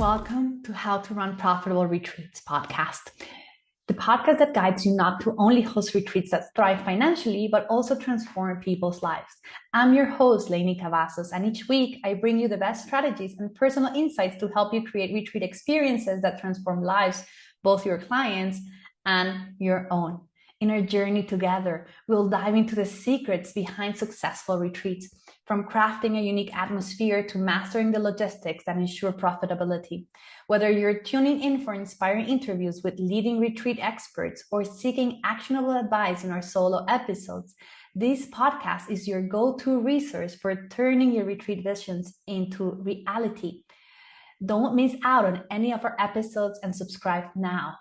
Welcome to How to Run Profitable Retreats podcast, the podcast that guides you not to only host retreats that thrive financially, but also transform people's lives. I'm your host, Lainey Cavazos, and each week I bring you the best strategies and personal insights to help you create retreat experiences that transform lives, both your clients and your own. In our journey together, we'll dive into the secrets behind successful retreats, from crafting a unique atmosphere to mastering the logistics that ensure profitability. Whether you're tuning in for inspiring interviews with leading retreat experts or seeking actionable advice in our solo episodes, this podcast is your go-to resource for turning your retreat visions into reality. Don't miss out on any of our episodes and subscribe now.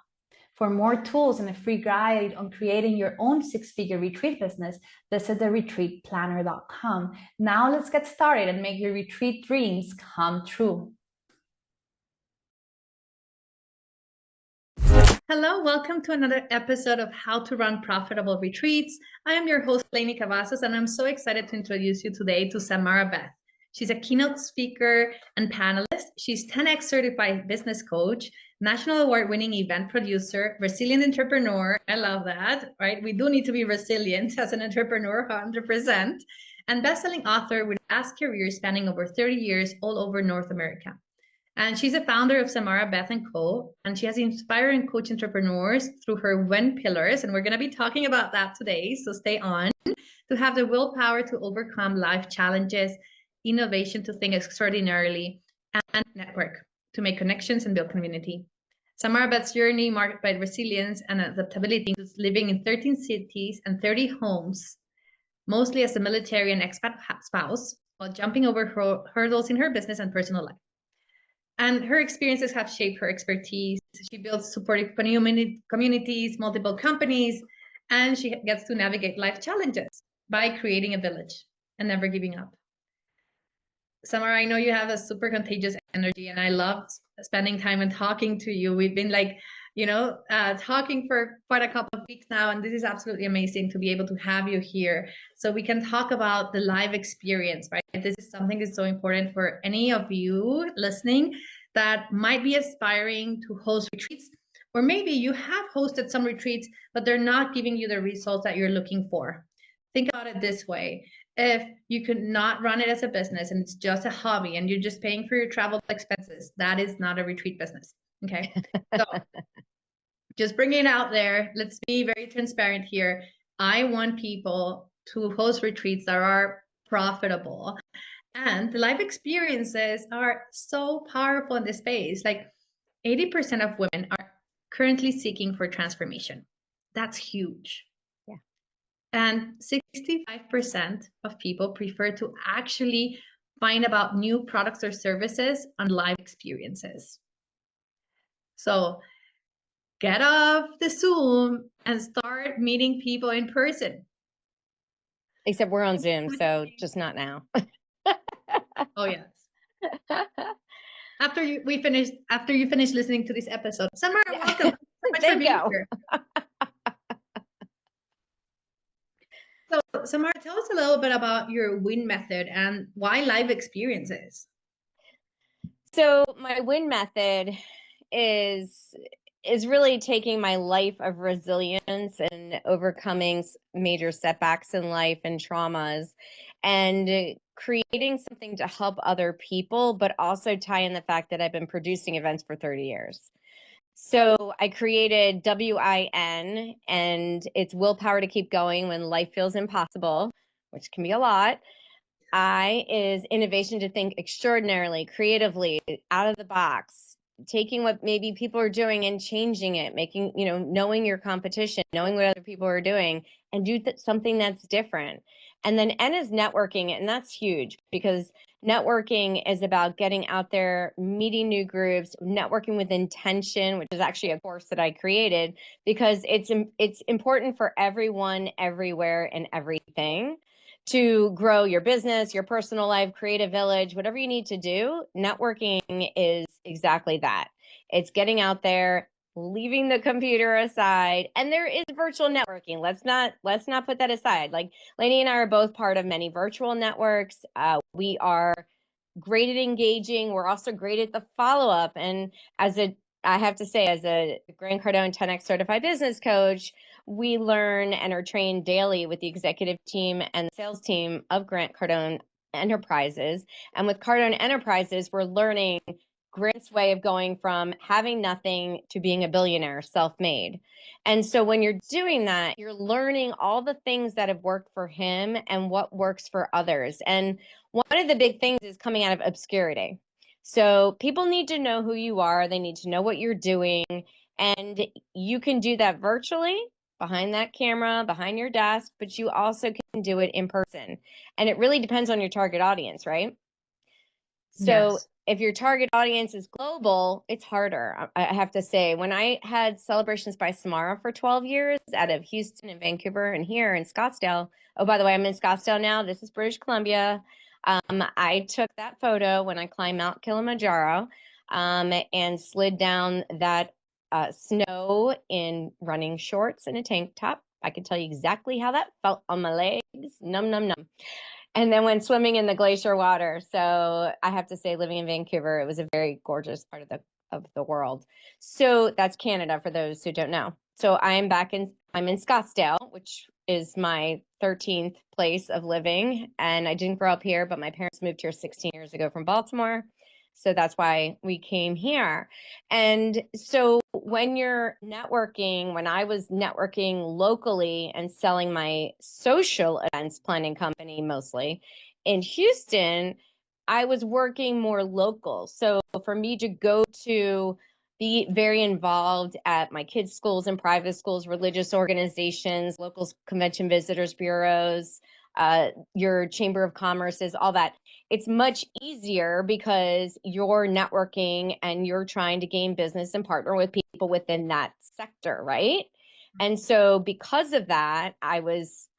For more tools and a free guide on creating your own six-figure retreat business, visit theretreatplanner.com. Now let's get started and make your retreat dreams come true. Hello, welcome to another episode of How to Run Profitable Retreats. I am your host, Lainey Cavazos, and I'm so excited to introduce you today to Samara Beth. She's a keynote speaker and panelist. She's 10X certified business coach, national award-winning event producer, resilient entrepreneur. I love that, right? We do need to be resilient as an entrepreneur, 100%. And best-selling author with a vast career spanning over 30 years all over North America. And she's a founder of Samara Beth & Co. And she has inspired and coached entrepreneurs through her W.I.N pillars. And we're going to be talking about that today. So stay on. To have the willpower to overcome life challenges, innovation to think extraordinarily, and network to make connections and build community. Samara Beth's journey, marked by resilience and adaptability, includes living in 13 cities and 30 homes, mostly as a military and expat spouse, while jumping over hurdles in her business and personal life. And her experiences have shaped her expertise. She builds supportive communities, multiple companies, and she gets to navigate life challenges by creating a village and never giving up. Samara, I know you have a super contagious energy, and I loved spending time and talking to you. We've been talking for quite a couple of weeks now, and this is absolutely amazing to be able to have you here so we can talk about the live experience, right? This is something that's so important for any of you listening that might be aspiring to host retreats, or maybe you have hosted some retreats, but they're not giving you the results that you're looking for. Think about it this way. If you could not run it as a business and it's just a hobby and you're just paying for your travel expenses, that is not a retreat business. Okay. So just bringing it out there. Let's be very transparent here. I want people to host retreats that are profitable, and the life experiences are so powerful in this space. Like 80% of women are currently seeking for transformation. That's huge. And 65% of people prefer to actually find about new products or services on live experiences. So get off the Zoom and start meeting people in person. Except we're on Zoom, so just not now. Oh, yes. After you finish listening to this episode. Samara, welcome. So much for being here. So, Samara, tell us a little bit about your W.I.N method and why live experiences. So my W.I.N method is really taking my life of resilience and overcoming major setbacks in life and traumas and creating something to help other people, but also tie in the fact that I've been producing events for 30 years. So I created W.I.N, and it's willpower to keep going when life feels impossible, which can be a lot. I is innovation to think extraordinarily, creatively, out of the box, taking what maybe people are doing and changing it, making, knowing your competition, knowing what other people are doing, and do something that's different. And then N is networking, and that's huge because networking is about getting out there, meeting new groups, networking with intention, which is actually a course that I created because it's important for everyone, everywhere, and everything to grow your business, your personal life, create a village, whatever you need to do. Networking is exactly that. It's getting out there, leaving the computer aside, and there is virtual networking. Let's not put that aside. Like Lainey and I are both part of many virtual networks. We are great at engaging. We're also great at the follow-up. And I have to say, as a Grant Cardone 10X certified business coach, we learn and are trained daily with the executive team and the sales team of Grant Cardone Enterprises. And with Cardone Enterprises, we're learning Grant's way of going from having nothing to being a billionaire, self-made. And so when you're doing that, you're learning all the things that have worked for him and what works for others. And one of the big things is coming out of obscurity. So people need to know who you are. They need to know what you're doing. And you can do that virtually behind that camera, behind your desk, but you also can do it in person. And it really depends on your target audience, right? So Yes. if your target audience is global, it's harder. I have to say, when I had Celebrations by Samara for 12 years out of Houston and Vancouver and here in Scottsdale. Oh, by the way, I'm in Scottsdale now. This is British Columbia. I took that photo when I climbed Mount Kilimanjaro and slid down that snow in running shorts and a tank top. I can tell you exactly how that felt on my legs. Num, num, num. And then went swimming in the glacier water. So I have to say, living in Vancouver, it was a very gorgeous part of the world. So that's Canada for those who don't know. So I'm in Scottsdale, which is my 13th place of living. And I didn't grow up here, but my parents moved here 16 years ago from Baltimore. So that's why we came here. And so when you're networking, when I was networking locally and selling my social events planning company mostly in Houston, I was working more local. So for me to go to be very involved at my kids' schools and private schools, religious organizations, local convention visitors bureaus, your chamber of commerces, all that. It's much easier because you're networking and you're trying to gain business and partner with people within that sector, right? And so because of that, I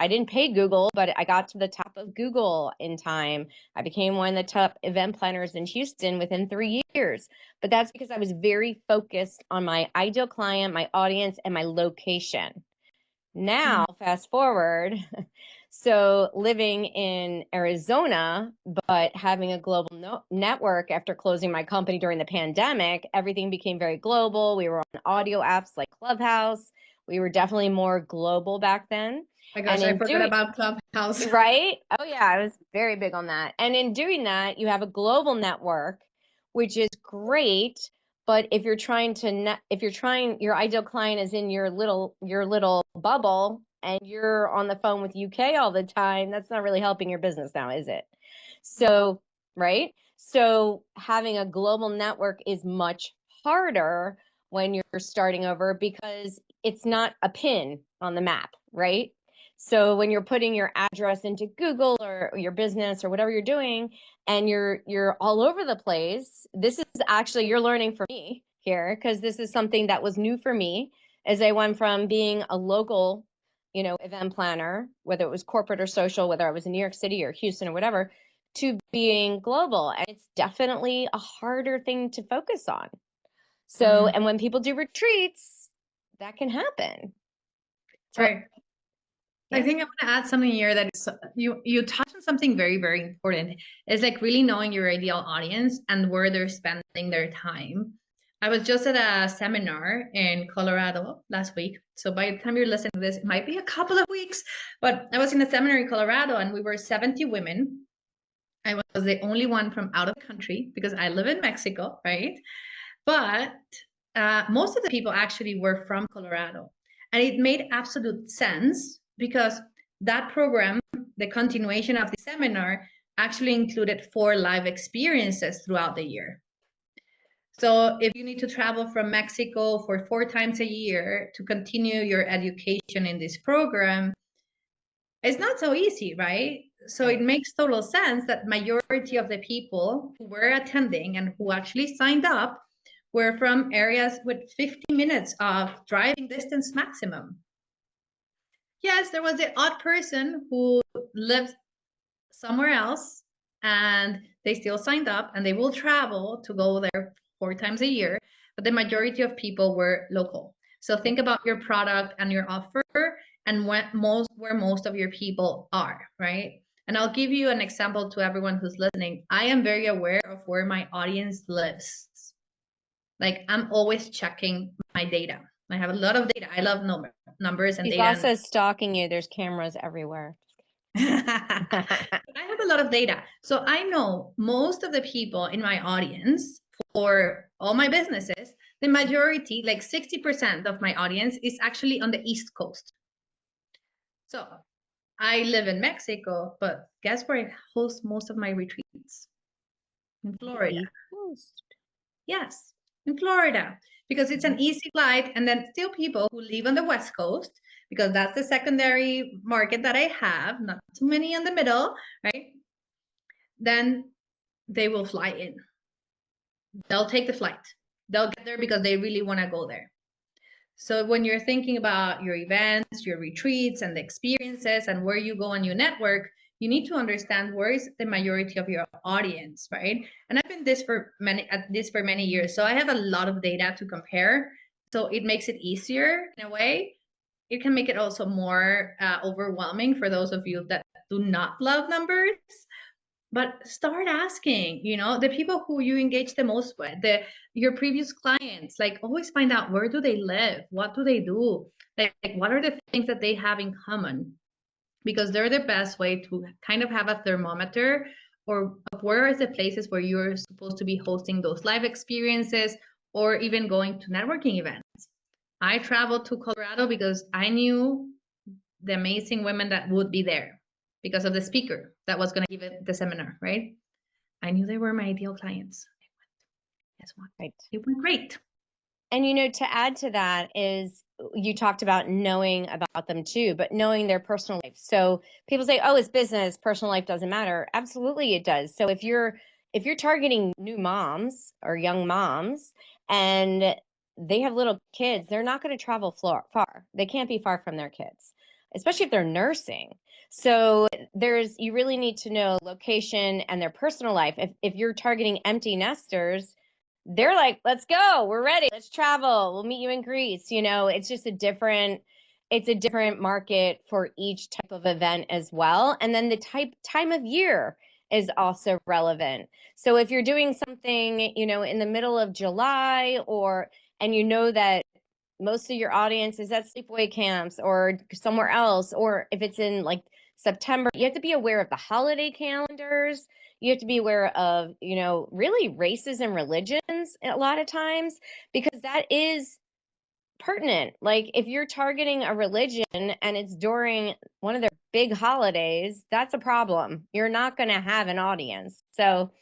didn't pay Google, but I got to the top of Google in time. I became one of the top event planners in Houston within 3 years. But that's because I was very focused on my ideal client, my audience, and my location. Now, fast forward, so living in Arizona, but having a global network after closing my company during the pandemic, everything became very global. We were on audio apps like Clubhouse. We were definitely more global back then. Oh my gosh, I forgot about Clubhouse. Right? Oh yeah, I was very big on that. And in doing that, you have a global network, which is great. But if you're trying your ideal client is in your little bubble and you're on the phone with UK all the time, that's not really helping your business now, is it? So, right? So having a global network is much harder when you're starting over because it's not a pin on the map, right? So when you're putting your address into Google or your business or whatever you're doing, and you're all over the place, this is actually, you're learning from me here because this is something that was new for me as I went from being a local, event planner, whether it was corporate or social, whether I was in New York City or Houston or whatever, to being global. And it's definitely a harder thing to focus on. So, and when people do retreats, that can happen. So, Right. I think I want to add something here that is, you touch on something very, very important. It's like really knowing your ideal audience and where they're spending their time. I was just at a seminar in Colorado last week. So by the time you're listening to this, it might be a couple of weeks, but I was in a seminar in Colorado and we were 70 women. I was the only one from out of the country because I live in Mexico, right? But most of the people actually were from Colorado. And it made absolute sense because that program, the continuation of the seminar, actually included 4 live experiences throughout the year. So if you need to travel from Mexico for 4 times a year to continue your education in this program, it's not so easy, right? So it makes total sense that majority of the people who were attending and who actually signed up were from areas with 50 minutes of driving distance maximum. Yes, there was the odd person who lived somewhere else and they still signed up and they will travel to go there 4 times a year, but the majority of people were local. So think about your product and your offer and where most of your people are, right? And I'll give you an example to everyone who's listening. I am very aware of where my audience lives. Like I'm always checking my data. I have a lot of data. I love numbers and She's data. also stalking you. There's cameras everywhere. I have a lot of data. So I know most of the people in my audience for all my businesses, the majority, like 60% of my audience is actually on the East Coast. So I live in Mexico, but guess where I host most of my retreats? In Florida. Yes, in Florida, because it's an easy flight. And then still people who live on the West Coast, because that's the secondary market that I have, not too many in the middle, right? Then they will fly in. They'll take the flight. They'll get there because they really want to go there. So when you're thinking about your events, your retreats, and the experiences, and where you go on your network, you need to understand where is the majority of your audience, right? And I've been at this for many years, so I have a lot of data to compare. So it makes it easier in a way. It can make it also more overwhelming for those of you that do not love numbers. But start asking, the people who you engage the most with, your previous clients, like always find out where do they live, what do they do, like what are the things that they have in common, because they're the best way to kind of have a thermometer or of where are the places where you're supposed to be hosting those live experiences or even going to networking events. I traveled to Colorado because I knew the amazing women that would be there because of the speaker that was going to give it the seminar, right? I knew they were my ideal clients. Guess what? Right. It went great. And, to add to that is you talked about knowing about them too, but knowing their personal life. So people say, oh, it's business, personal life doesn't matter. Absolutely it does. So if you're targeting new moms or young moms and they have little kids, they're not going to travel far. They can't be far from their kids, especially if they're nursing. So you really need to know location and their personal life. If you're targeting empty nesters, they're like, let's go, we're ready, let's travel, we'll meet you in Greece. It's just a different market for each type of event as well. And then the time of year is also relevant. So if you're doing something, in the middle of July and that most of your audience is at sleepaway camps or somewhere else, or if it's in like September, you have to be aware of the holiday calendars. You have to be aware of, really races and religions a lot of times, because that is pertinent. Like if you're targeting a religion and it's during one of their big holidays, that's a problem. You're not going to have an audience. So,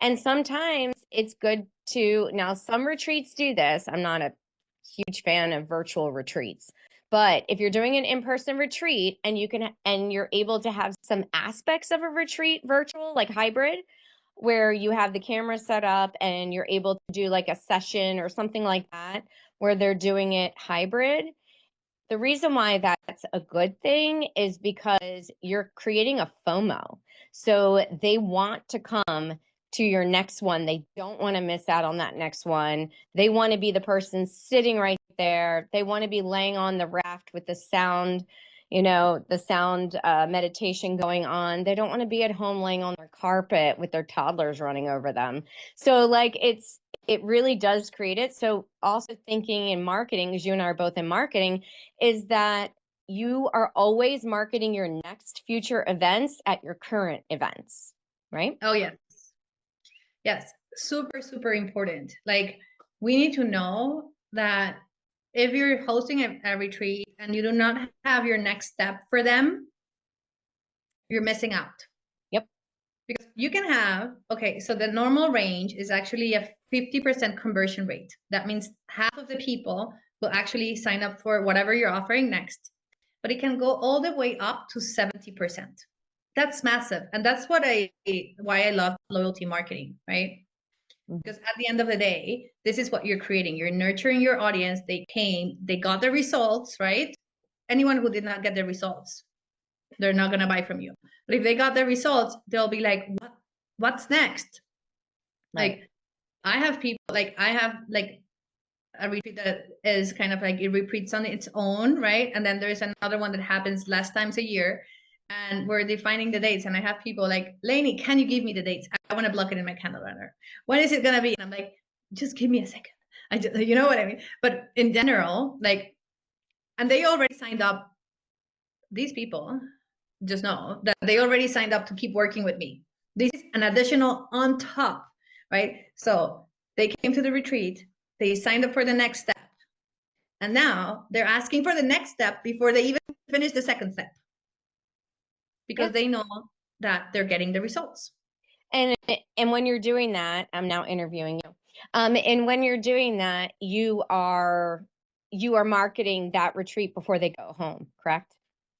and sometimes it's good now some retreats do this. I'm not a huge fan of virtual retreats. But if you're doing an in-person retreat and you're able to have some aspects of a retreat virtual, like hybrid, where you have the camera set up and you're able to do like a session or something like that, where they're doing it hybrid, the reason why that's a good thing is because you're creating a FOMO. So they want to come to your next one. They don't want to miss out on that next one. They want to be the person sitting right there. They want to be laying on the raft with the sound, meditation going on. They don't want to be at home laying on their carpet with their toddlers running over them. So it really does create it. So also thinking in marketing, because you and I are both in marketing, is that you are always marketing your next future events at your current events, right? Oh, yes. Yes. Super, super important. Like we need to know that if you're hosting a retreat and you do not have your next step for them, you're missing out. Yep. Because you can have, so the normal range is actually a 50% conversion rate. That means half of the people will actually sign up for whatever you're offering next. But it can go all the way up to 70%. That's massive. And that's why I love loyalty marketing, right? Because at the end of the day, this is what you're creating. You're nurturing your audience. They came, they got the results, right? Anyone who did not get the results, they're not going to buy from you. But if they got the results, they'll be like, what's next? Right. Like I have a retreat that is kind of like it repeats on its own, right? And then there's another one that happens less times a year. and we're defining the dates. And I have people like, Lainey, can you give me the dates? I want to block it in my calendar. When is it going to be? And I'm like, just give me a second. I just, you know what I mean? But in general, like, and they already signed up. These people just know that they already signed up to keep working with me. This is an additional on top, right? So they came to the retreat, they signed up for the next step, and now they're asking for the next step before they even finish the second step, because they know that they're getting the results. And when you're doing that, I'm now interviewing you. And when you're doing that, you are marketing that retreat before they go home, correct?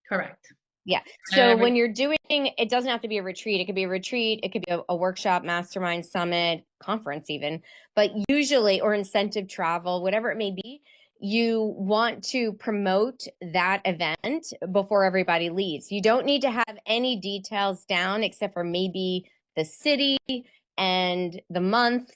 Correct. Yeah. So when you're doing, it doesn't have to be a retreat. It could be a retreat. It could be a workshop, mastermind, summit, conference even. But usually, or incentive travel, whatever it may be, you want to promote that event before everybody leaves. You don't need to have any details down except for maybe the city and the month.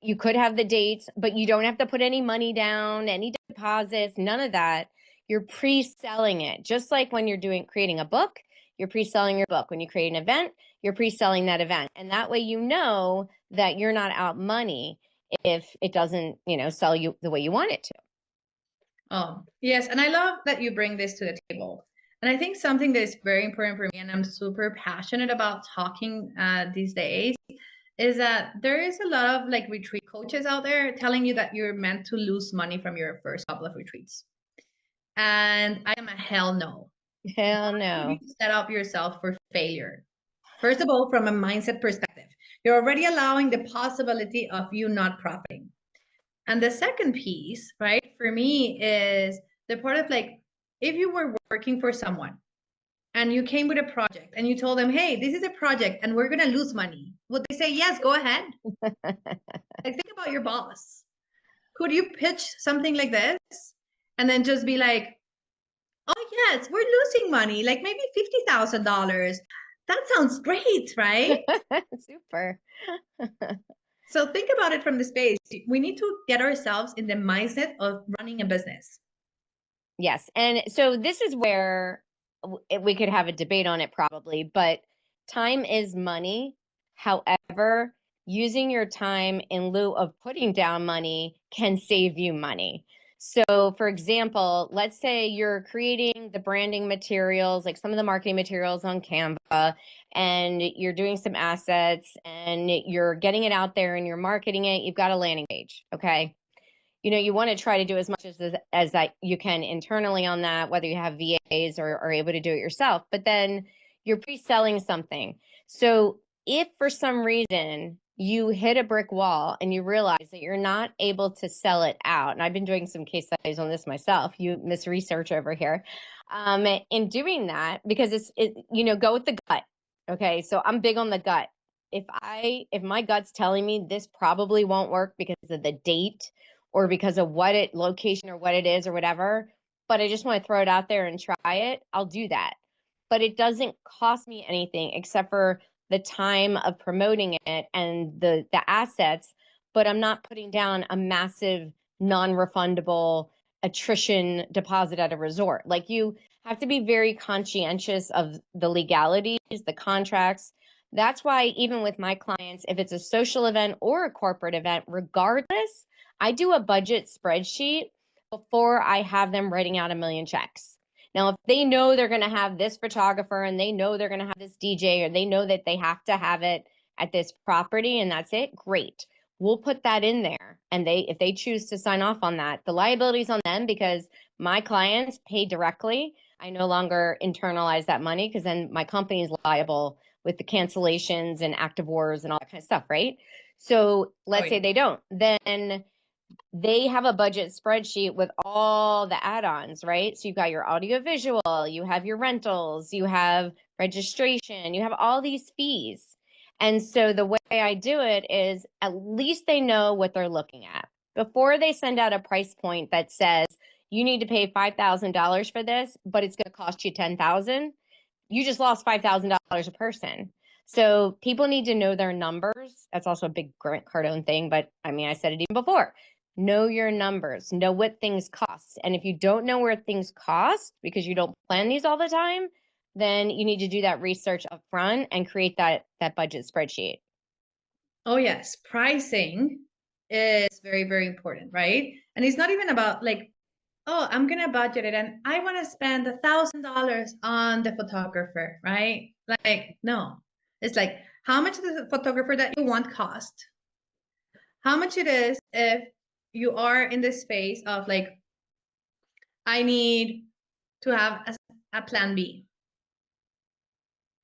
You could have the dates, but you don't have to put any money down, any deposits, none of that. You're pre-selling it. Just like when you're creating a book, you're pre-selling your book. When you create an event, you're pre-selling that event. And that way you know that you're not out money if it doesn't, sell you the way you want it to. Oh, yes. And I love that you bring this to the table. And I think something that is very important for me, and I'm super passionate about talking these days, is that there is a lot of like retreat coaches out there telling you that you're meant to lose money from your first couple of retreats. And I am a hell no. Hell no. You set up yourself for failure. First of all, from a mindset perspective, you're already allowing the possibility of you not profiting. And the second piece, right, for me is the part of like, if you were working for someone and you came with a project and you told them, hey, this is a project and we're going to lose money, would they say, yes, go ahead? Like, think about your boss. Could you pitch something like this and then just be like, oh, yes, we're losing money, like maybe $50,000. That sounds great, right? Super. So think about it from the space. We need to get ourselves in the mindset of running a business. Yes. And so this is where we could have a debate on it probably, but time is money. However, using your time in lieu of putting down money can save you money. So, for example, let's say you're creating the branding materials, like some of the marketing materials on Canva, and you're doing some assets and you're getting it out there and you're marketing it. You've got a landing page. Okay. You want to try to do as much as that you can internally on that, whether you have VAs or are able to do it yourself. But then you're pre-selling something. So if for some reason you hit a brick wall and you realize that you're not able to sell it out, and I've been doing some case studies on this myself, you miss research over here, in doing that, because go with the gut. Okay, so I'm big on the gut. If my gut's telling me this probably won't work because of the date or because of location or what it is or whatever, but I just want to throw it out there and try it, I'll do that. But it doesn't cost me anything except for the time of promoting it and the assets, but I'm not putting down a massive non-refundable attrition deposit at a resort. Like, you have to be very conscientious of the legalities, the contracts. That's why even with my clients, if it's a social event or a corporate event, regardless, I do a budget spreadsheet before I have them writing out a million checks. Now, if they know they're going to have this photographer and they know they're going to have this DJ, or they know that they have to have it at this property and that's it, great. We'll put that in there. And if they choose to sign off on that, the liability is on them because my clients pay directly. I no longer internalize that money because then my company is liable with the cancellations and active wars and all that kind of stuff, right? So let's say they don't. Then they have a budget spreadsheet with all the add-ons, right? So you've got your audio visual, you have your rentals, you have registration, you have all these fees. And so the way I do it is at least they know what they're looking at. Before they send out a price point that says you need to pay $5,000 for this, but it's going to cost you $10,000, you just lost $5,000 a person. So people need to know their numbers. That's also a big Grant Cardone thing, but I mean, I said it even before. Know your numbers, know what things cost. And if you don't know where things cost because you don't plan these all the time, then you need to do that research up front and create that budget spreadsheet. Oh yes, pricing is very, very important, right? And it's not even about like, oh, I'm gonna budget it and I want to spend $1,000 on the photographer, right? Like, no. It's like how much does the photographer that you want cost? How much it is if you are in this space of like, I need to have a plan B,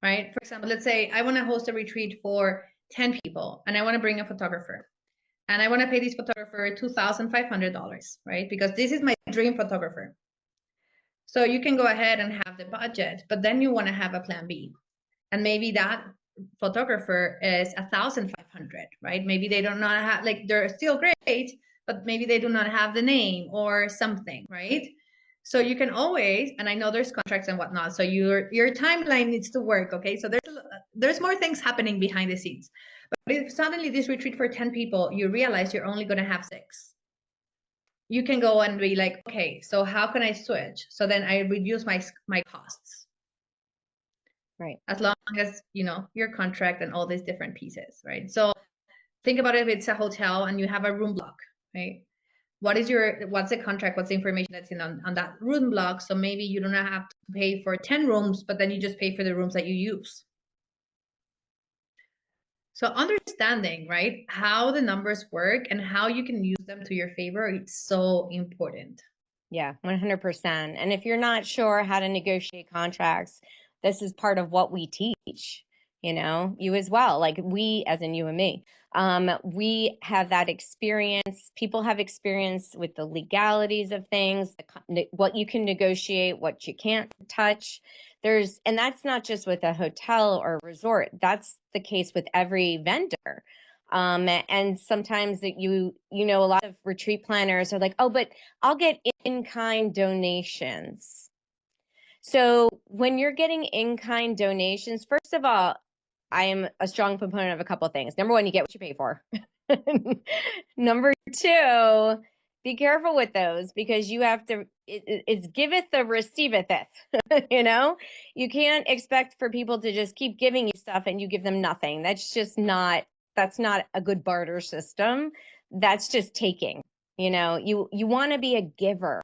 right? For example, let's say I want to host a retreat for 10 people and I want to bring a photographer and I want to pay this photographer $2,500, right? Because this is my dream photographer. So you can go ahead and have the budget, but then you want to have a plan B. And maybe that photographer is 1,500, right? Maybe they don't not have, like, they're still great, but maybe they do not have the name or something, right? So you can always, and I know there's contracts and whatnot, so your timeline needs to work, okay? So there's more things happening behind the scenes. But if suddenly this retreat for 10 people, you realize you're only going to have 6, you can go and be like, okay, so how can I switch? So then I reduce my costs. Right. As long as, you know, your contract and all these different pieces, right? So think about it, if it's a hotel and you have a room block, right? What's the contract? What's the information that's in on that room block? So maybe you don't have to pay for 10 rooms, but then you just pay for the rooms that you use. So understanding, right, how the numbers work and how you can use them to your favor, it's so important. Yeah, 100%. And if you're not sure how to negotiate contracts, this is part of what we teach, you know, you as well. Like we, as in you and me, we have that experience. People have experience with the legalities of things, what you can negotiate, what you can't touch. And that's not just with a hotel or a resort. That's the case with every vendor. And sometimes that you know, a lot of retreat planners are like, oh, but I'll get in-kind donations. So when you're getting in-kind donations, first of all, I am a strong proponent of a couple of things. Number one, you get what you pay for. Number two, be careful with those because you have to, it's giveth the receiveth it. You know, you can't expect for people to just keep giving you stuff and you give them nothing. That's not a good barter system. That's just taking. You know, you want to be a giver.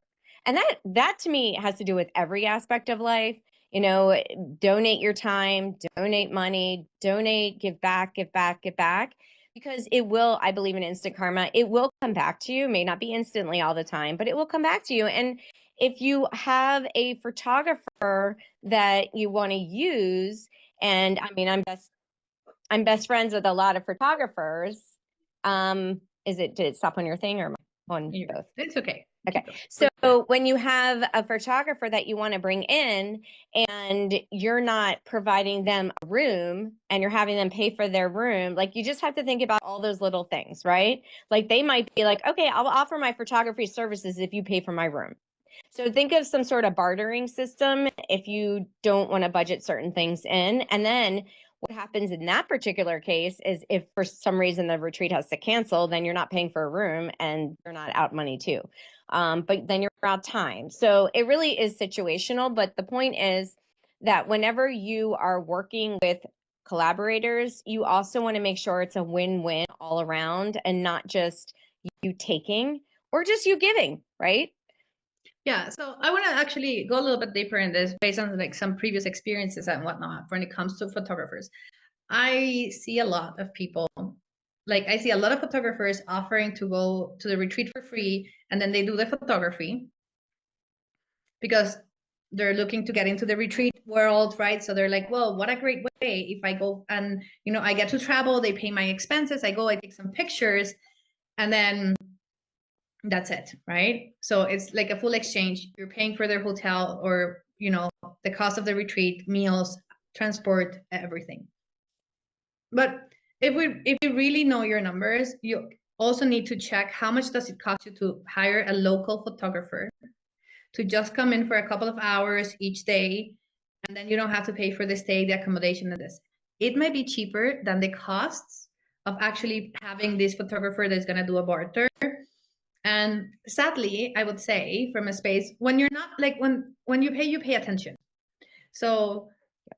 And that to me has to do with every aspect of life. You know, donate your time, donate money, donate, give back, give back, give back. Because it will, I believe in instant karma, it will come back to you. It may not be instantly all the time, but it will come back to you. And if you have a photographer that you want to use, and I mean, I'm best friends with a lot of photographers. Did it stop on your thing or on both? It's okay. Okay. So when you have a photographer that you want to bring in and you're not providing them a room and you're having them pay for their room, like you just have to think about all those little things, right? Like they might be like, okay, I'll offer my photography services if you pay for my room. So think of some sort of bartering system if you don't want to budget certain things in. And then what happens in that particular case is if for some reason the retreat has to cancel, then you're not paying for a room and you're not out money too. But then you're out time. So it really is situational. But the point is that whenever you are working with collaborators, you also want to make sure it's a win-win all around and not just you taking or just you giving, right? Yeah, so I want to actually go a little bit deeper in this based on like some previous experiences and whatnot when it comes to photographers. I see a lot of people, like I see a lot of photographers offering to go to the retreat for free, and then they do the photography because they're looking to get into the retreat world, right? So they're like, well, what a great way if I go and, you know, I get to travel, they pay my expenses, I go, I take some pictures, and then that's it, right? So it's like a full exchange. You're paying for their hotel or, you know, the cost of the retreat, meals, transport, everything. But if you really know your numbers, you also need to check how much does it cost you to hire a local photographer to just come in for a couple of hours each day, and then you don't have to pay for the stay, the accommodation, and this. It might be cheaper than the costs of actually having this photographer that's going to do a barter. And sadly, I would say from a space when you're not like when you pay attention. So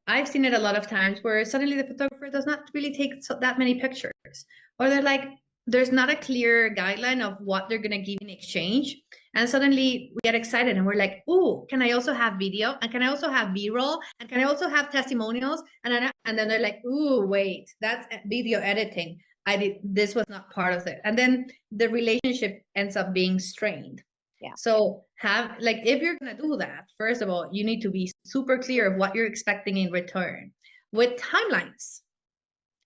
I've seen it a lot of times where suddenly the photographer does not really take that many pictures, or they're like, there's not a clear guideline of what they're gonna give in exchange. And suddenly we get excited and we're like, oh, can I also have video? And can I also have B-roll? And can I also have testimonials? And then they're like, oh, wait, that's video editing. This was not part of it. And then the relationship ends up being strained. Yeah. So if you're going to do that, first of all, you need to be super clear of what you're expecting in return with timelines.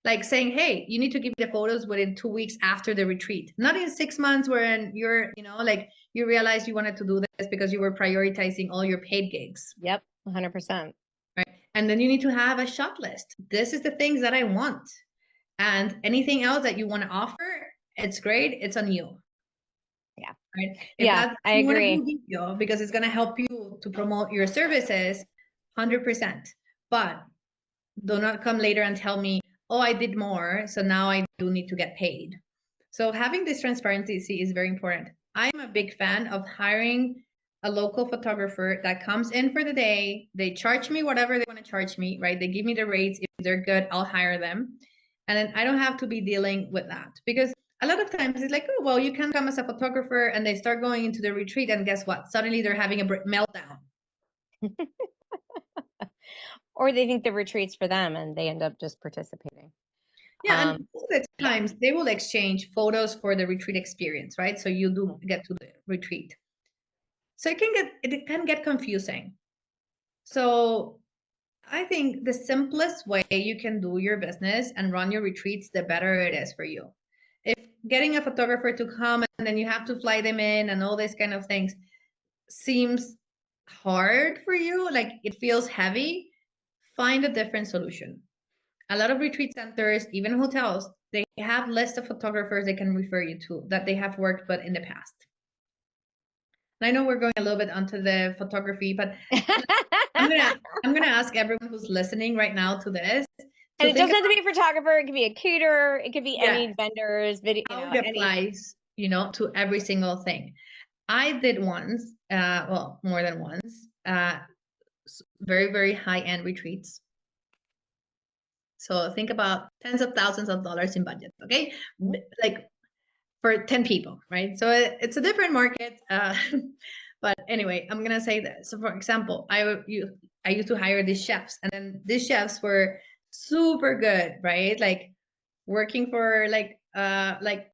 Like saying, hey, you need to give me the photos within 2 weeks after the retreat, not in 6 months when you're, like you realize you wanted to do this because you were prioritizing all your paid gigs. Yep, 100%. Right. And then you need to have a shot list. This is the things that I want. And anything else that you want to offer, it's great. It's on you. Yeah. Right? Yeah, I You want agree. to do video because it's going to help you to promote your services, 100%. But do not come later and tell me, oh, I did more, so now I do need to get paid. So having this transparency is very important. I'm a big fan of hiring a local photographer that comes in for the day. They charge me whatever they want to charge me, right? They give me the rates. If they're good, I'll hire them. And then I don't have to be dealing with that, because a lot of times it's like, oh, well, you can come as a photographer, and they start going into the retreat, and guess what? Suddenly they're having a meltdown. Or they think the retreat's for them and they end up just participating. Yeah, and most of the times they will exchange photos for the retreat experience, right? So you do get to the retreat. So it can get confusing. So I think the simplest way you can do your business and run your retreats, the better it is for you. If getting a photographer to come and then you have to fly them in and all these kind of things seems hard for you, like it feels heavy, find a different solution. A lot of retreat centers, even hotels, they have lists of photographers they can refer you to that they have worked with in the past. And I know we're going a little bit onto the photography, but I'm gonna ask everyone who's listening right now to this. And it doesn't have to be a photographer. It could be a caterer. It could be any vendors, video. How it applies, to every single thing. I did once, well, more than once, very, very high-end retreats. So think about tens of thousands of dollars in budget, okay? Like for 10 people, right? So it's a different market. But anyway, I'm gonna say that. So for example, I used to hire these chefs, and then these chefs were super good, right? Like working for like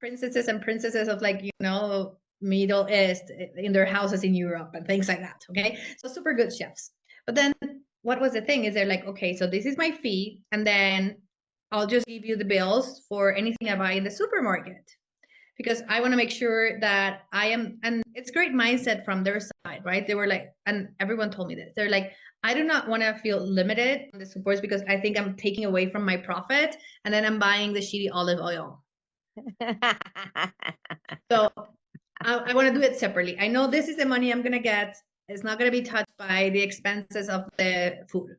princesses and princesses of Middle East in their houses in Europe and things like that. Okay, so super good chefs. But then what was the thing is they're like, okay, so this is my fee, and then I'll just give you the bills for anything I buy in the supermarket, because I want to make sure that I am, and it's great mindset from their side, right? They were like, and everyone told me this, they're like, I do not want to feel limited on the supports because I think I'm taking away from my profit, and then I'm buying the shitty olive oil. So I want to do it separately. I know this is the money I'm going to get. It's not going to be touched by the expenses of the food.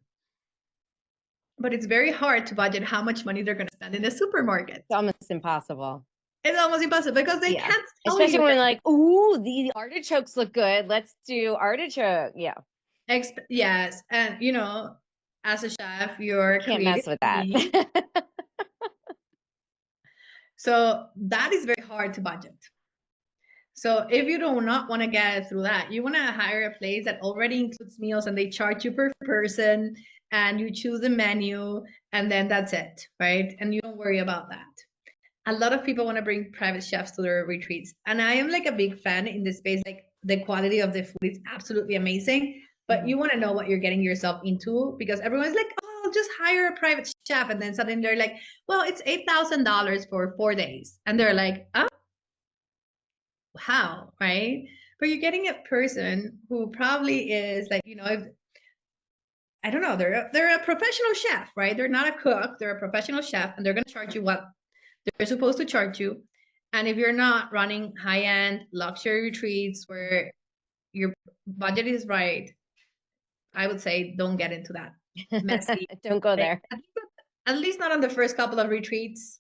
But it's very hard to budget how much money they're going to spend in the supermarket. It's almost impossible. It's almost impossible because they can't tell especially you when like, ooh, the artichokes look good. Let's do artichoke. Yeah. Yes, and as a chef, you're can't mess with that. So that is very hard to budget. So if you do not want to get through that, you want to hire a place that already includes meals and they charge you per person, and you choose the menu, and then that's it, right? And you don't worry about that. A lot of people want to bring private chefs to their retreats, and I am like a big fan in this space. Like the quality of the food is absolutely amazing, but you want to know what you're getting yourself into, because everyone's like, oh, I'll just hire a private chef, and then suddenly they're like, well, it's $8,000 for 4 days, and they're like, oh, how, right? But you're getting a person who probably is like, I don't know, they're a professional chef, right? They're not a cook, they're a professional chef, and they're going to charge you what they're supposed to charge you. And if you're not running high-end luxury retreats where your budget is right, I would say don't get into that messy. Don't go there. At least not on the first couple of retreats.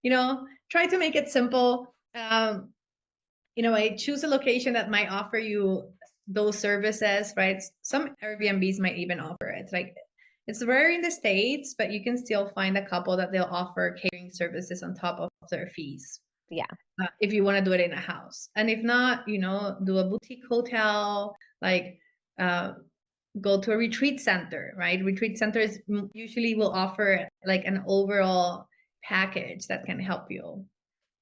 Try to make it simple. I choose a location that might offer you those services, right? Some Airbnbs might even offer it. Like, It's rare in the States, but you can still find a couple that they'll offer catering services on top of their fees. Yeah. If you want to do it in a house. And if not, you know, do a boutique hotel, like go to a retreat center, right? Retreat centers usually will offer like an overall package that can help you.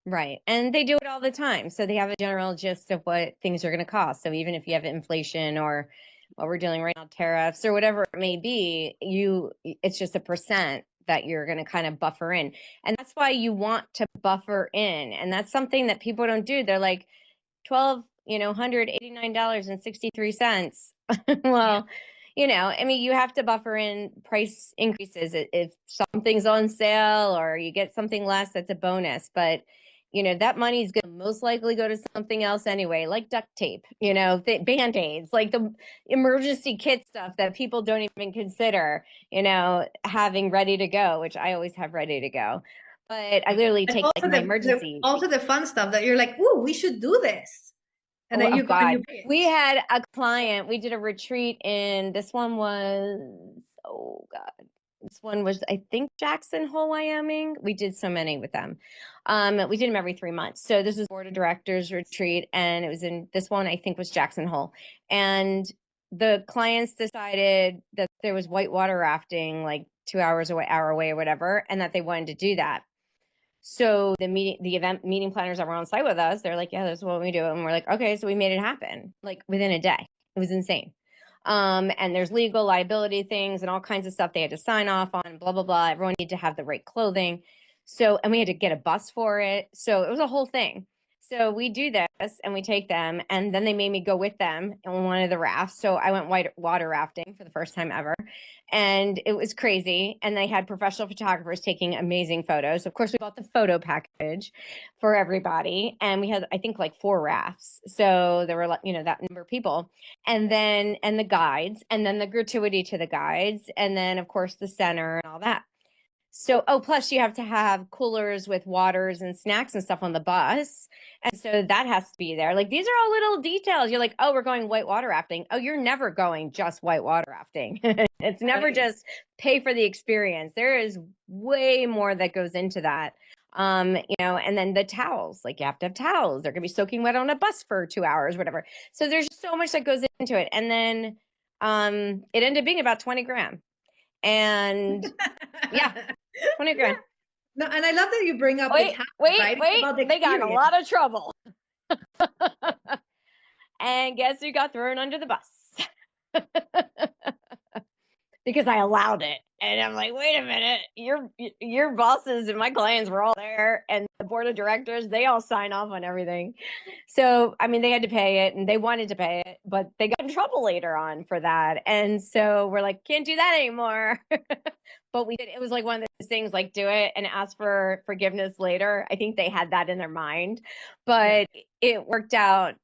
Right. And they do it all the time. So they have a general gist of what things are going to cost. So even if you have inflation or what we're dealing right now, tariffs or whatever it may be, it's just a percent that you're going to kind of buffer in. And that's why you want to buffer in. And that's something that people don't do. They're like $1,289.63. Well, I mean, you have to buffer in price increases if something's on sale or you get something less, that's a bonus. But that money is going to most likely go to something else anyway, like duct tape, band-aids, like the emergency kit stuff that people don't even consider, having ready to go, which I always have ready to go. But I literally And take like my emergency. also the fun stuff that you're like, ooh, we should do this. And then Oh you go and God, you pay it. we had a client, we did a retreat this one was, oh God, this one was, I think, Jackson Hole, Wyoming. We did so many with them. We did them every 3 months. So this is board of directors retreat. And it was this one, I think, was Jackson Hole. And the clients decided that there was whitewater rafting, like 2 hours away, hour away or whatever, and that they wanted to do that. So the event meeting planners that were on site with us, they're like, yeah, that's what we do. And we're like, okay, so we made it happen like within a day. It was insane. And there's legal liability things and all kinds of stuff they had to sign off on, blah, blah, blah. Everyone needed to have the right clothing. So, and we had to get a bus for it. So it was a whole thing. So we do this and we take them, and then they made me go with them on one of the rafts. So I went water rafting for the first time ever, and it was crazy. And they had professional photographers taking amazing photos. Of course, we bought the photo package for everybody, and we had, I think, like 4 rafts. So there were, that number of people, and the guides, and then the gratuity to the guides, and then of course the center and all that. So, plus you have to have coolers with waters and snacks and stuff on the bus. And so that has to be there. Like, these are all little details. You're like, oh, we're going whitewater rafting. Oh, you're never going just whitewater rafting. It's never just pay for the experience. There is way more that goes into that. And then the towels, like you have to have towels. They're going to be soaking wet on a bus for 2 hours, whatever. So there's so much that goes into it. And then it ended up being about 20 grand. And yeah, 20 grand. No, and I love that you bring up the towels, right? Wait, they got in a lot of trouble. And guess who got thrown under the bus? Because I allowed it. And I'm like, wait a minute, your bosses and my clients were all there, and the board of directors, they all sign off on everything. So, I mean, they had to pay it and they wanted to pay it, but they got in trouble later on for that. And so we're like, can't do that anymore. But we did. It was like one of those things, like, do it and ask for forgiveness later. I think they had that in their mind, but it worked out.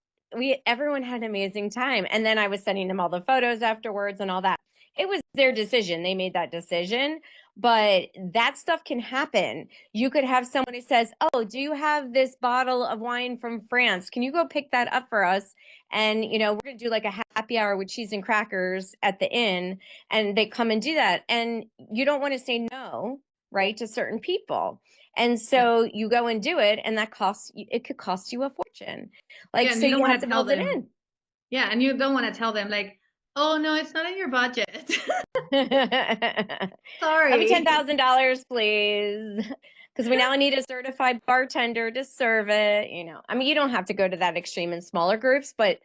Everyone had an amazing time. And then I was sending them all the photos afterwards and all that. It was their decision. They made that decision, but that stuff can happen. You could have someone who says, oh, do you have this bottle of wine from France? Can you go pick that up for us? And, we're going to do like a happy hour with cheese and crackers at the inn. And they come and do that. And you don't want to say no, right, to certain people. And so you go and do it, and it could cost you a fortune. Like, so you have to build it in. Yeah. And you don't want to tell them like, oh no, it's not in your budget. Sorry. Let me $10,000, please. Because we now need a certified bartender to serve it. I mean, you don't have to go to that extreme in smaller groups, but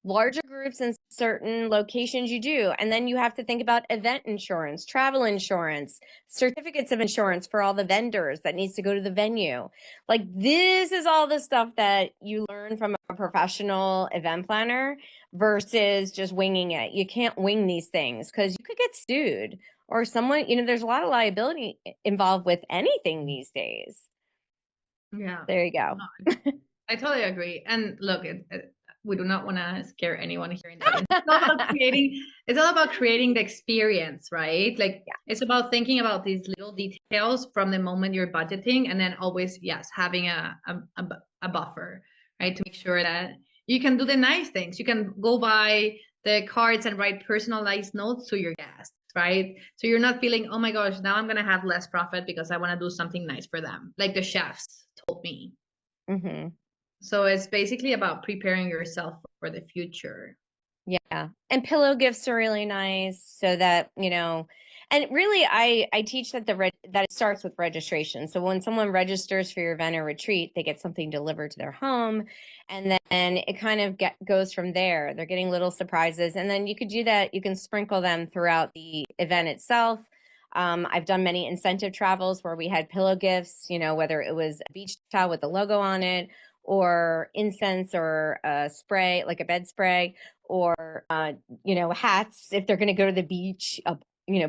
larger groups in certain locations you do. And then you have to think about event insurance, travel insurance, certificates of insurance for all the vendors that needs to go to the venue. Like, this is all the stuff that you learn from a professional event planner versus just winging it. You can't wing these things because you could get sued, or someone, there's a lot of liability involved with anything these days. Yeah. There you go. I totally agree. And look, we do not want to scare anyone hearing that. It's all about creating the experience, right? Like, it's about thinking about these little details from the moment you're budgeting, and then always, yes, having a buffer, right? To make sure that you can do the nice things. You can go buy the cards and write personalized notes to your guests, right? So you're not feeling, oh my gosh, now I'm going to have less profit because I want to do something nice for them, like the chefs told me. Mm-hmm. So it's basically about preparing yourself for the future. Yeah. And pillow gifts are really nice so that, and really I teach that that it starts with registration. So when someone registers for your event or retreat, they get something delivered to their home, and then it kind of goes from there. They're getting little surprises, and then you could do that. You can sprinkle them throughout the event itself. I've done many incentive travels where we had pillow gifts, whether it was a beach towel with the logo on it, or incense, or a spray, like a bed spray, or hats if they're going to go to the beach,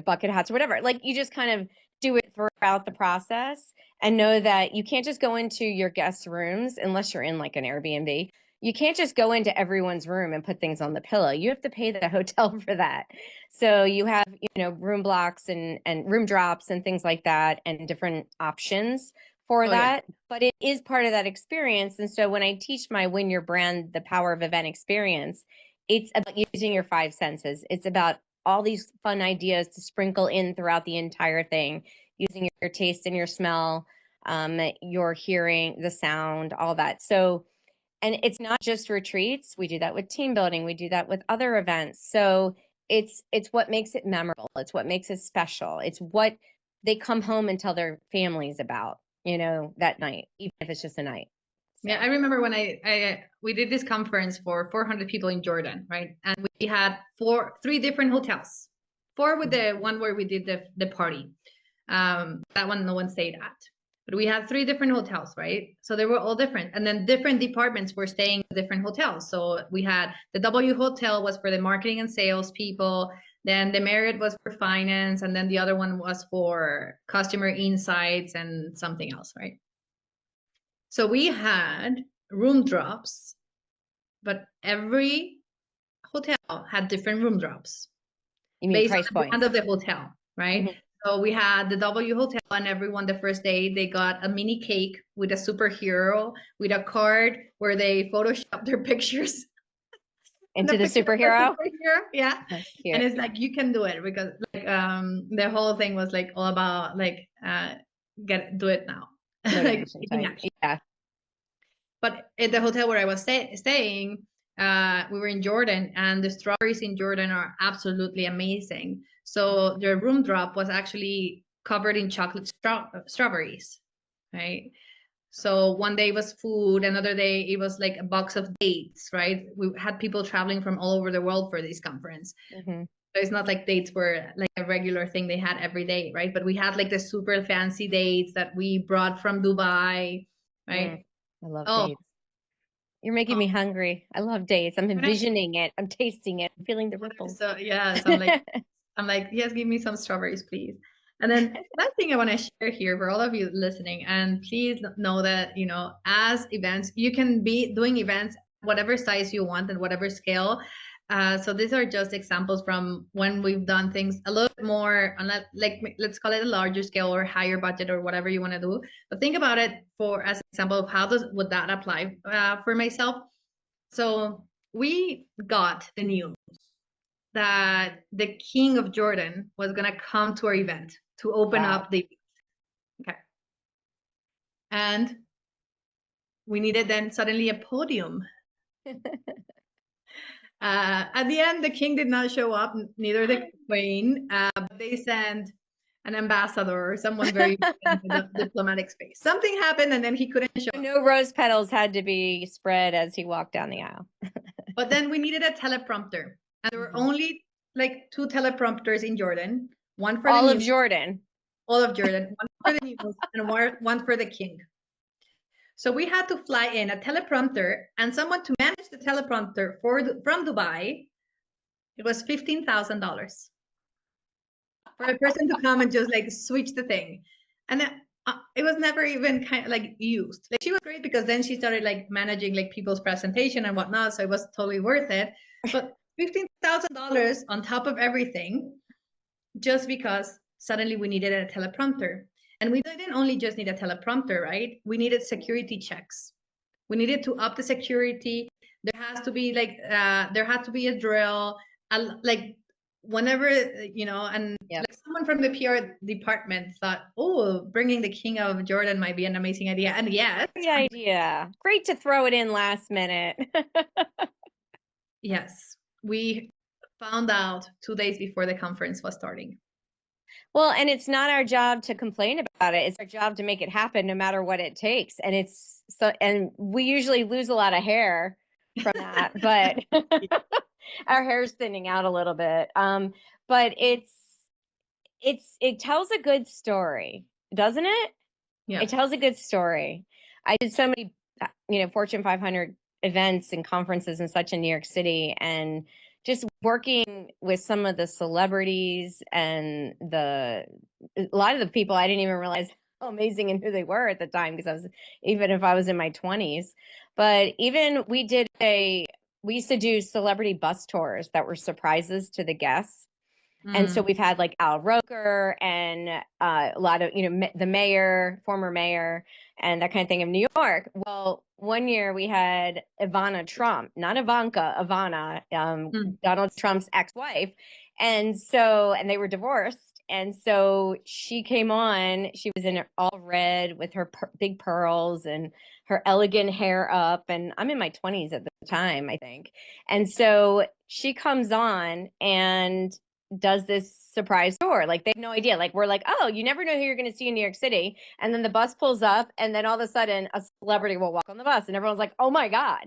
bucket hats or whatever. Like, you just kind of do it throughout the process, and know that you can't just go into your guests' rooms unless you're in like an Airbnb. You can't just go into everyone's room and put things on the pillow. You have to pay the hotel for that. So you have, room blocks and room drops and things like that, and different options for that. Yeah. But it is part of that experience. And so when I teach my Win Your Brand, the Power of Event experience, it's about using your five senses. It's about all these fun ideas to sprinkle in throughout the entire thing, using your taste and your smell, your hearing, the sound, all that. So, and it's not just retreats. We do that with team building. We do that with other events. So it's what makes it memorable. It's what makes it special. It's what they come home and tell their families about, that night, even if it's just a night. So. Yeah, I remember when we did this conference for 400 people in Jordan, right? And we had three different hotels. 4 with the one where we did the party. That one no one stayed at. But we had 3 different hotels, right? So they were all different. And then different departments were staying in different hotels. So we had the W hotel was for the marketing and sales people. Then the Marriott was for finance. And then the other one was for customer insights and something else, right? So we had room drops, but every hotel had different room drops. You mean based price on the brand points of the hotel, right? Mm-hmm. So we had the W hotel, and everyone the first day they got a mini cake with a superhero with a card where they photoshopped their pictures into the superhero. Yeah. And it's like, you can do it because like the whole thing was like all about like do it now. Like, yeah. But at the hotel where I was staying, we were in Jordan, and the strawberries in Jordan are absolutely amazing. So the room drop was actually covered in chocolate strawberries, right? So one day was food, another day it was like a box of dates, right? We had people traveling from all over the world for this conference. Mm-hmm. So it's not like dates were like a regular thing they had every day, right? But we had like the super fancy dates that we brought from Dubai, right? I love dates. You're making me hungry. I love dates. I'm envisioning it. I'm tasting it. I'm feeling the ripples. So yes, I'm like, yes, give me some strawberries, please. And then last thing I want to share here for all of you listening, and please know that, as events, you can be doing events whatever size you want and whatever scale. So these are just examples from when we've done things a little bit more on like, let's call it a larger scale or higher budget or whatever you want to do. But think about it as an example of how would that apply for myself. So we got the news that the king of Jordan was going to come to our event to open up the okay. And we needed then suddenly a podium. At the end, the king did not show up, neither the queen, but they sent an ambassador or someone very in the diplomatic space. Something happened, and then he couldn't show up. No rose petals had to be spread as he walked down the aisle. But then we needed a teleprompter, and there were only like 2 teleprompters in Jordan. One for all of Jordan. All of Jordan. One for the news and one for the king. So we had to fly in a teleprompter and someone to manage the teleprompter from Dubai. It was $15,000 for a person to come and just like switch the thing. And then, it was never even kind of like used. Like, she was great because then she started like managing like people's presentation and whatnot. So it was totally worth it. But $15,000 on top of everything, just because suddenly we needed a teleprompter. And we didn't only just need a teleprompter, right? We needed security checks. We needed to up the security. There has to be like, there had to be a drill. Like, whenever, and Yep. like someone from the PR department thought, oh, bringing the King of Jordan might be an amazing idea. And yes, Great idea. Great to throw it in last minute. yes, we found out 2 days before the conference was starting. Well, and it's not our job to complain about it. It's our job to make it happen no matter what it takes. And and we usually lose a lot of hair from that, but our hair's thinning out a little bit. But it tells a good story, doesn't it? Yeah. It tells a good story. I did so many, Fortune 500 events and conferences and such in New York City, and just working with some of the celebrities and a lot of the people I didn't even realize how amazing and who they were at the time, because even if I was in my 20s. But even we used to do celebrity bus tours that were surprises to the guests. And so we've had like Al Roker and a lot of, the mayor, former mayor, and that kind of thing of New York. Well, one year we had Ivana Trump, not Ivanka, Ivana, Donald Trump's ex-wife. And they were divorced. And so she came on, she was in all red with her big pearls and her elegant hair up. And I'm in my 20s at the time, I think. And so she comes on and does this surprise tour. Like, they have no idea. Like, we're like, oh, you never know who you're going to see in New York City. And then the bus pulls up, and then all of a sudden a celebrity will walk on the bus, and everyone's like, oh my God.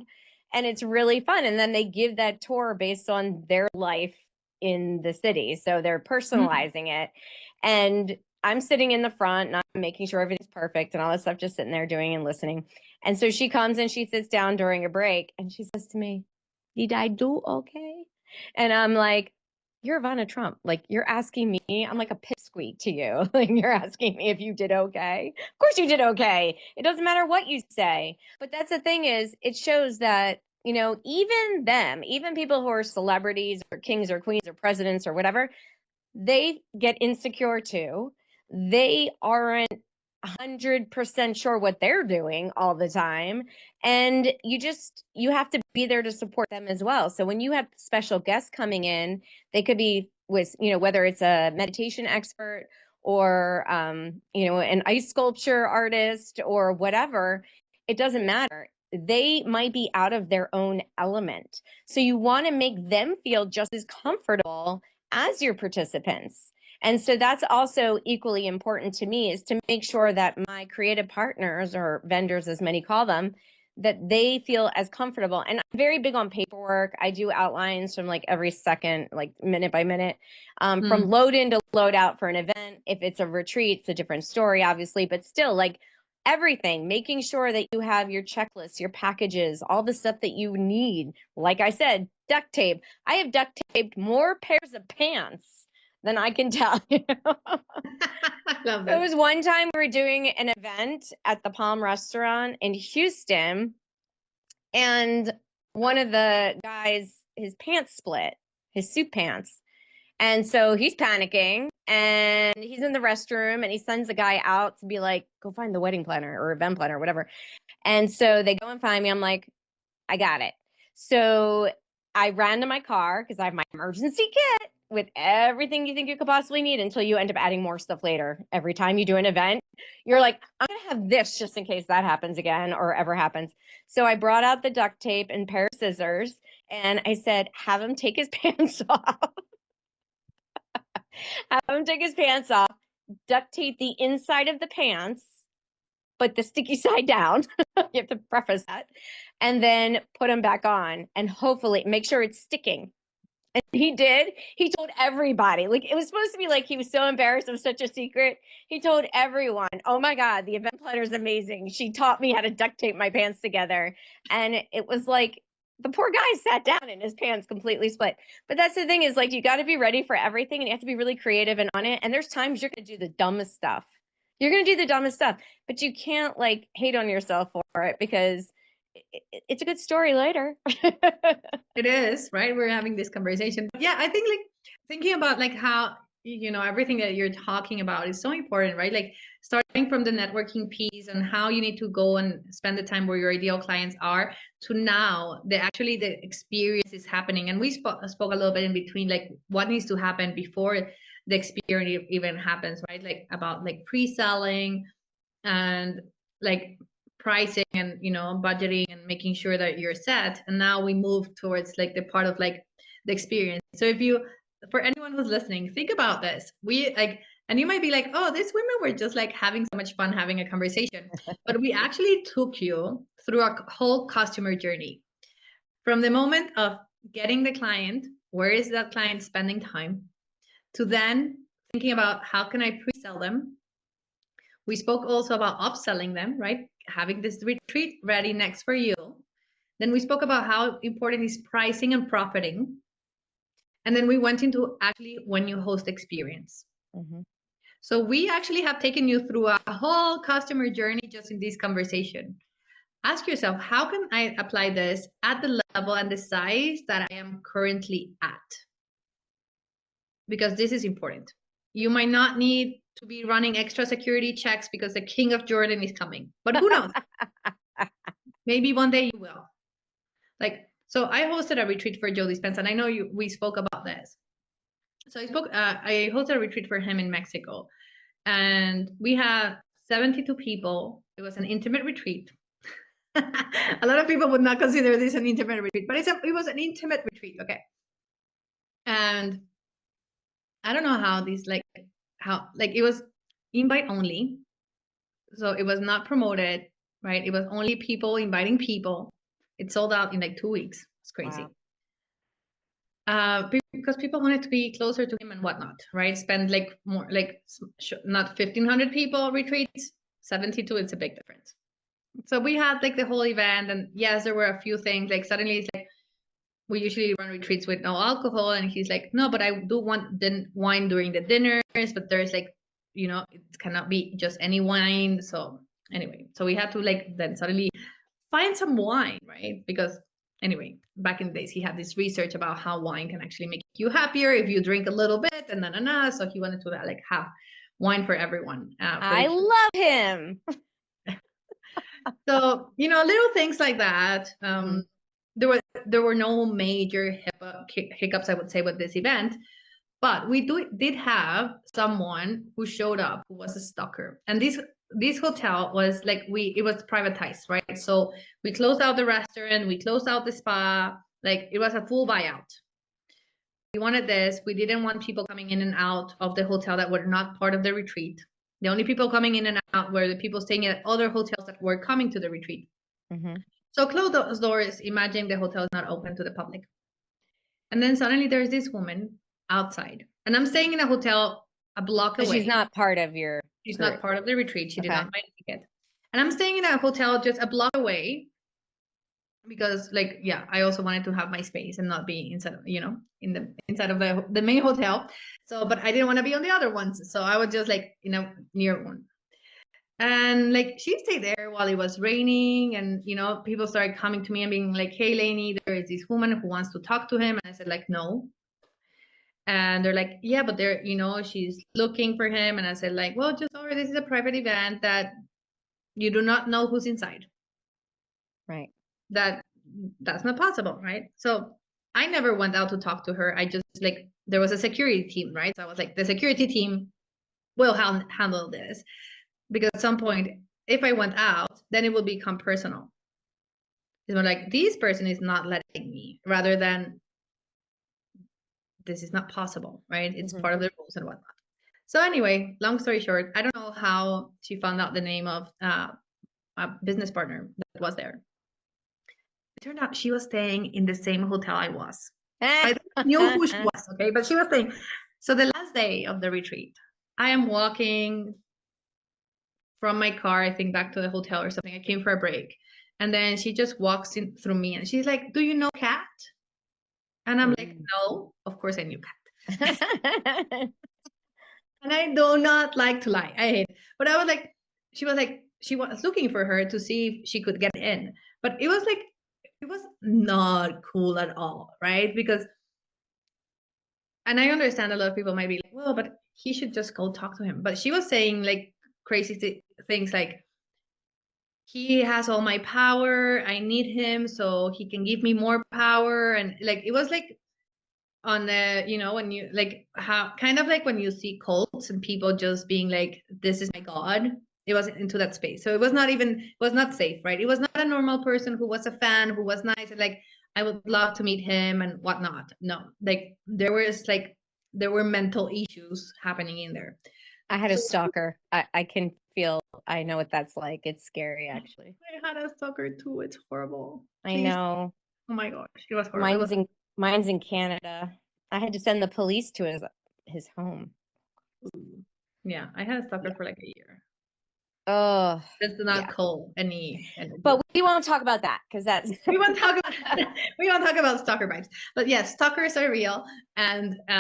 And it's really fun. And then they give that tour based on their life in the city. So they're personalizing it. And I'm sitting in the front and I'm making sure everything's perfect and all this stuff, just sitting there doing and listening. And so she comes and she sits down during a break and she says to me, did I do okay? And I'm like, you're Ivana Trump. Like, you're asking me, I'm like a pipsqueak to you. Like, you're asking me if you did okay. Of course you did okay. It doesn't matter what you say. But that's the thing, is it shows that, even people who are celebrities or kings or queens or presidents or whatever, they get insecure too. They aren't 100% sure what they're doing all the time, and you have to be there to support them as well. So when you have special guests coming in, they could be with, whether it's a meditation expert or an ice sculpture artist or whatever, it doesn't matter. They might be out of their own element, so you want to make them feel just as comfortable as your participants. And so that's also equally important to me, is to make sure that my creative partners, or vendors as many call them, that they feel as comfortable. And I'm very big on paperwork. I do outlines from like every second, like minute by minute, from load in to load out for an event. If it's a retreat, it's a different story, obviously, but still, like, everything, making sure that you have your checklists, your packages, all the stuff that you need. Like I said, duct tape. I have duct taped more pairs of pants than I can tell you. I love There this. was one time we were doing an event at the Palm Restaurant in Houston, and one of the guys, his pants split, his suit pants. And so he's panicking and he's in the restroom, and he sends a guy out to be like, go find the wedding planner or event planner or whatever. And so they go and find me. I'm like, I got it. So I ran to my car because I have my emergency kit with everything you think you could possibly need, until you end up adding more stuff later. Every time you do an event, you're like, I'm going to have this just in case that happens again or ever happens. So I brought out the duct tape and pair of scissors, and I said, have him take his pants off. Have him take his pants off, duct tape the inside of the pants, but the sticky side down. You have to preface that. And then put them back on, and hopefully make sure it's sticking. And he did. He told everybody. Like, it was supposed to be like he was so embarrassed. It was such a secret. He told everyone, oh my God, the event planner is amazing. She taught me how to duct tape my pants together. And it was like, the poor guy sat down and his pants completely split. But that's the thing, is like, you got to be ready for everything, and you have to be really creative and on it. And there's times you're going to do the dumbest stuff. You're going to do the dumbest stuff, but you can't like hate on yourself for it, because it's a good story later. It is, right? We're having this conversation. Yeah, I think like thinking about like how everything that you're talking about is so important, right? Like starting from the networking piece and how you need to go and spend the time where your ideal clients are, to now the experience is happening. And we spoke a little bit in between, like what needs to happen before the experience even happens, right? Like about like pre-selling and like pricing and budgeting and making sure that you're set. And now we move towards like the part of like the experience. So if you, for anyone who's listening, think about this. We like, and you might be like, oh, these women were just like having so much fun having a conversation. But we actually took you through a whole customer journey from the moment of getting the client, where is that client spending time, to then thinking about how can I pre-sell them. We spoke also about upselling them, right? Having this retreat ready next for you. Then we spoke about how important is pricing and profiting. And then we went into actually when you host experience. Mm-hmm. So we actually have taken you through a whole customer journey just in this conversation. Ask yourself, how can I apply this at the level and the size that I am currently at? Because this is important. You might not need to be running extra security checks because the King of Jordan is coming, but who knows? Maybe one day you will. Like, so I hosted a retreat for Joe Dispenza, and I know we spoke about this. So I hosted a retreat for him in Mexico, and we had 72 people. It was an intimate retreat. A lot of people would not consider this an intimate retreat, but it was an intimate retreat, okay? And I don't know how it was invite only. So it was not promoted, right? It was only people inviting people. It sold out in like 2 weeks. It's crazy. Wow. Because people wanted to be closer to him and whatnot, right? Spend like more, like not 1,500 people retreats, 72, it's a big difference. So we had like the whole event, and yes, there were a few things, like suddenly it's like, we usually run retreats with no alcohol, and he's like, no, but I do want the wine during the dinners, but there's like, it cannot be just any wine. So anyway, so we had to like then suddenly find some wine, right? Because anyway, back in the days, he had this research about how wine can actually make you happier if you drink a little bit, and so he wanted to like have wine for everyone. I love him. So little things like that. There were no major hiccups, I would say, with this event, but we did have someone who showed up who was a stalker. And this hotel was like, it was privatized, right? So we closed out the restaurant, we closed out the spa, like it was a full buyout. We wanted this. We didn't want people coming in and out of the hotel that were not part of the retreat. The only people coming in and out were the people staying at other hotels that were coming to the retreat. Mm-hmm. So close those doors, imagine the hotel is not open to the public. And then suddenly there's this woman outside. And I'm staying in a hotel a block away. She's not part of your She's group. not part of the retreat. She did not buy a ticket. And I'm staying in a hotel just a block away because like, yeah, I also wanted to have my space and not be inside of, inside of the main hotel. So, but I didn't want to be on the other ones. So I was just like, near one. And like she stayed there while it was raining, and people started coming to me and being like, hey Lainey, there is this woman who wants to talk to him. And I said like, no. And they're like, yeah, but she's looking for him. And I said like, well, just sorry, this is a private event that you do not know who's inside. Right. That's not possible, right? So I never went out to talk to her. I just like, there was a security team, right? So I was like, the security team will handle this. Because at some point, if I went out, then it will become personal. It's more like, this person is not letting me, rather than this is not possible, right? It's part of the rules and whatnot. So anyway, long story short, I don't know how she found out the name of a business partner that was there. It turned out she was staying in the same hotel I was. I knew who she was, okay? But she was staying. So the last day of the retreat, I am walking from my car, I think back to the hotel or something. I came for a break. And then she just walks in through me and she's like, do you know Kat? And I'm like, no, of course I knew Kat. And I do not like to lie. I hate it. But I was like, she was looking for her to see if she could get in. But it was like, it was not cool at all, right? Because And I understand a lot of people might be like, well, but he should just go talk to him. But she was saying like crazy things like, he has all my power. I need him so he can give me more power. And like, it was like on the, when you like how kind of like when you see cults and people just being like, this is my God. It was into that space. So it was not safe, right? It was not a normal person who was a fan, who was nice and like, I would love to meet him and whatnot. No, like there were mental issues happening in there. I had a So stalker. I can feel, I know what that's like. It's scary, actually. I had a stalker too. It's horrible. I Please. know. Oh my gosh, it was horrible. It Mine's was, in mine's in Canada. I had to send the police to his home. yeah, I had a stalker Yeah. for like a year. Oh, Let's not yeah. call any. But we won't talk about that because that's We won't talk about we won't talk about stalker vibes. But yes, stalkers are real, and we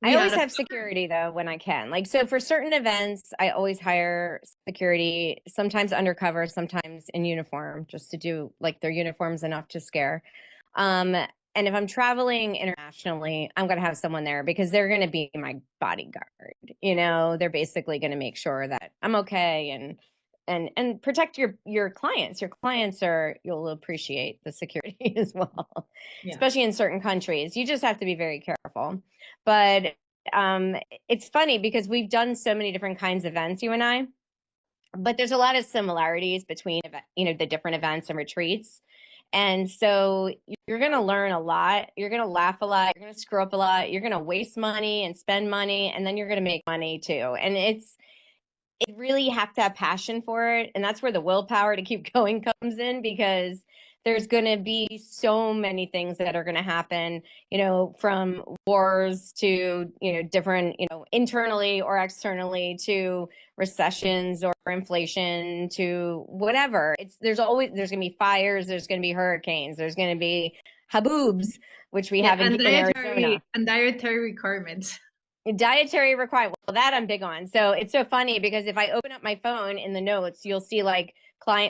I had always a have security though when I can. Like, so for certain events, I always hire security, sometimes undercover, sometimes in uniform, just to do like their uniforms enough to scare. Um, and if I'm traveling internationally, I'm going to have someone there because they're going to be my bodyguard. They're basically going to make sure that I'm okay and protect your clients. Your clients you'll appreciate the security as well, yeah. especially in certain countries. You just have to be very careful. But it's funny because we've done so many different kinds of events, you and I, but there's a lot of similarities between the different events and retreats. And so you're going to learn a lot. You're going to laugh a lot. You're going to screw up a lot. You're going to waste money and spend money, and then you're going to make money too. And it really have to have passion for it. And that's where the willpower to keep going comes in, because there's going to be so many things that are going to happen, from wars to, different, internally or externally, to recessions or inflation to whatever. There's going to be fires, there's going to be hurricanes, there's going to be haboobs, which we have in Arizona. And dietary requirements. Dietary requirement. Well, that I'm big on. So it's so funny because if I open up my phone in the notes, you'll see like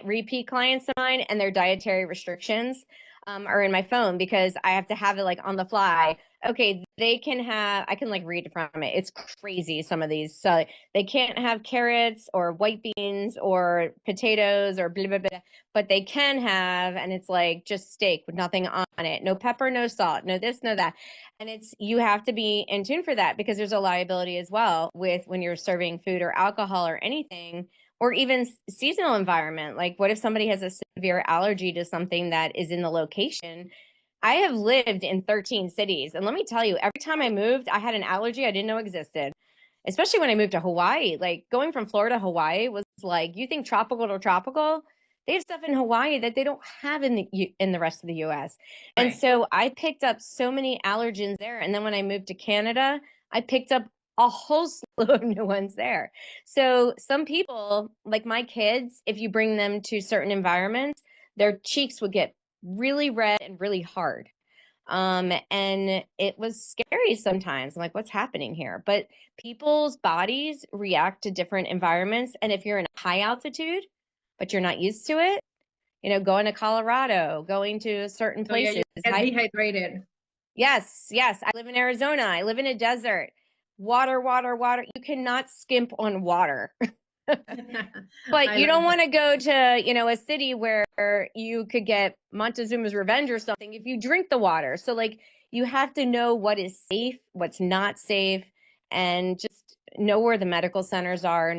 repeat clients of mine and their dietary restrictions are in my phone because I have to have it like on the fly. Okay, I can like read from it. It's crazy, some of these. So they can't have carrots or white beans or potatoes or blah, blah, blah, but they can have, and it's like just steak with nothing on it. No pepper, no salt, no this, no that. And you have to be in tune for that because there's a liability as well with when you're serving food or alcohol or anything, or even seasonal environment. Like, what if somebody has a severe allergy to something that is in the location? I have lived in 13 cities. And let me tell you, every time I moved, I had an allergy I didn't know existed, especially when I moved to Hawaii. Like, going from Florida to Hawaii was like, you think tropical to tropical? They have stuff in Hawaii that they don't have in the rest of the US. And Right. so I picked up so many allergens there. And then when I moved to Canada, I picked up a whole slew of new ones there. So some people, like my kids, if you bring them to certain environments, their cheeks would get really red and really hard. And it was scary sometimes. I'm like, what's happening here? But people's bodies react to different environments. And if you're in a high altitude, but you're not used to it, going to Colorado, going to certain So yeah, places. you get dehydrated. Yes, yes. I live in Arizona. I live in a desert. Water, water, water. You cannot skimp on water. But I you love don't it. want to go to, a city where you could get Montezuma's revenge or something if you drink the water. So like you have to know what is safe, what's not safe, and just know where the medical centers are,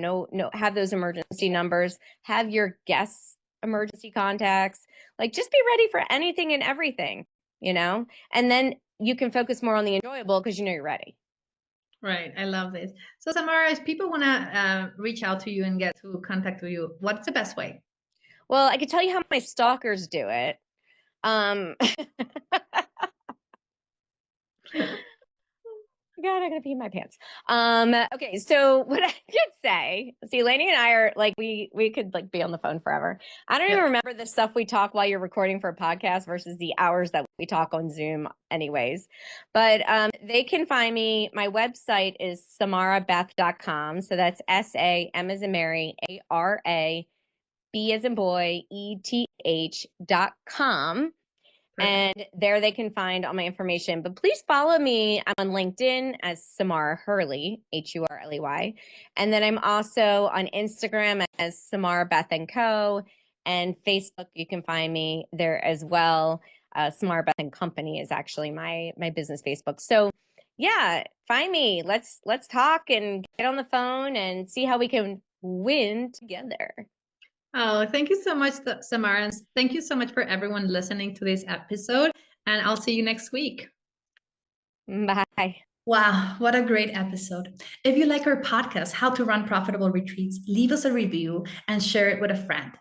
have those emergency numbers, have your guests emergency contacts. Like just be ready for anything and everything, and then you can focus more on the enjoyable because you're ready. Right. I love this. So Samara, if people want to reach out to you and get to contact with you, what's the best way? Well, I can tell you how my stalkers do it. Um, God, I'm gonna pee my pants. Okay, so what I could say, see, Lainey and I are like we could like be on the phone forever. I don't even Yeah. remember the stuff we talk while you're recording for a podcast versus the hours that we talk on Zoom, anyways. But they can find me. My website is samarabeth.com. So that's SAM as in Mary, ARA, B as in boy, ETH.com. And there they can find all my information. But please follow me. I'm on LinkedIn as Samara Hurley, Hurley. And then I'm also on Instagram as Samara Beth and Co. And Facebook, you can find me there as well. Samara Beth and Company is actually my business Facebook. So yeah, find me. Let's talk and get on the phone and see how we can win together. Oh, thank you so much, Samara. And thank you so much for everyone listening to this episode. And I'll see you next week. Bye. Wow, what a great episode. If you like our podcast, How to Run Profitable Retreats, leave us a review and share it with a friend.